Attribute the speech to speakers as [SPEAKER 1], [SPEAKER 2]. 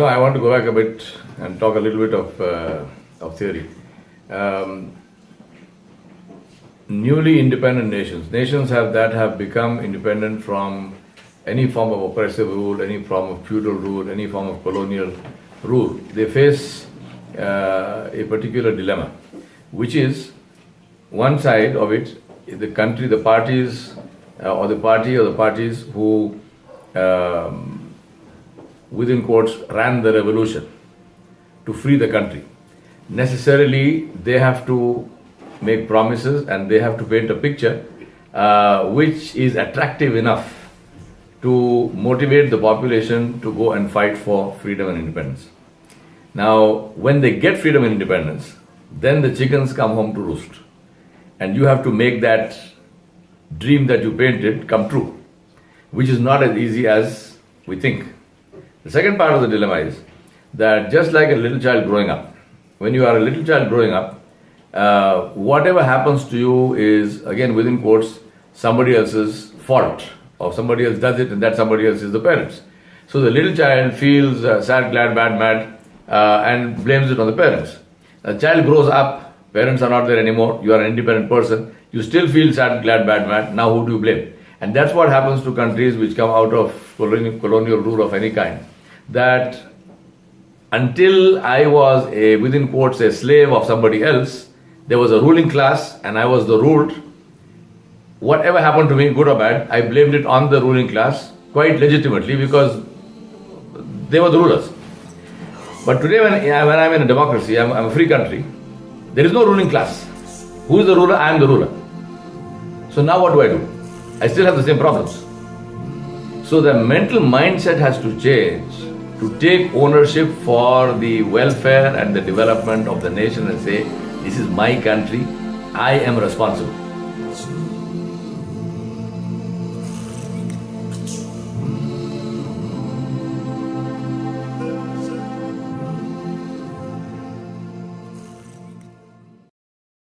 [SPEAKER 1] I want to go back a bit and talk a little bit of theory. Um, Newly independent nations have become independent from any form of oppressive rule, any form of feudal rule, any form of colonial rule. They face a particular dilemma, which is one side of it, the country, the parties, or the party or the parties who, within quotes, ran the revolution to free the country. Necessarily, they have to make promises and they have to paint a picture which is attractive enough to motivate the population to go and fight for freedom and independence. Now, when they get freedom and independence, then the chickens come home to roost. And you have to make that dream that you painted come true, which is not as easy as we think. The second part of the dilemma is that just like a little child growing up, when you are a little child growing up, whatever happens to you is, again, within quotes, somebody else's fault, or somebody else does it and that somebody else is the parents. So the little child feels sad, glad, bad, mad, and blames it on the parents. The child grows up, parents are not there anymore, you are an independent person, you still feel sad, glad, bad, mad, now who do you blame? And that's what happens to countries which come out of colonial rule of any kind. That until I was within quotes, a slave of somebody else, there was a ruling class and I was the ruled. Whatever happened to me, good or bad, I blamed it on the ruling class quite legitimately because they were the rulers. But today when I'm in a democracy, I'm a free country, there is no ruling class. Who is the ruler? I am the ruler. So now what do? I still have the same problems. So the mental mindset has to change to take ownership for the welfare and the development of the nation and say, this is my country, I am responsible.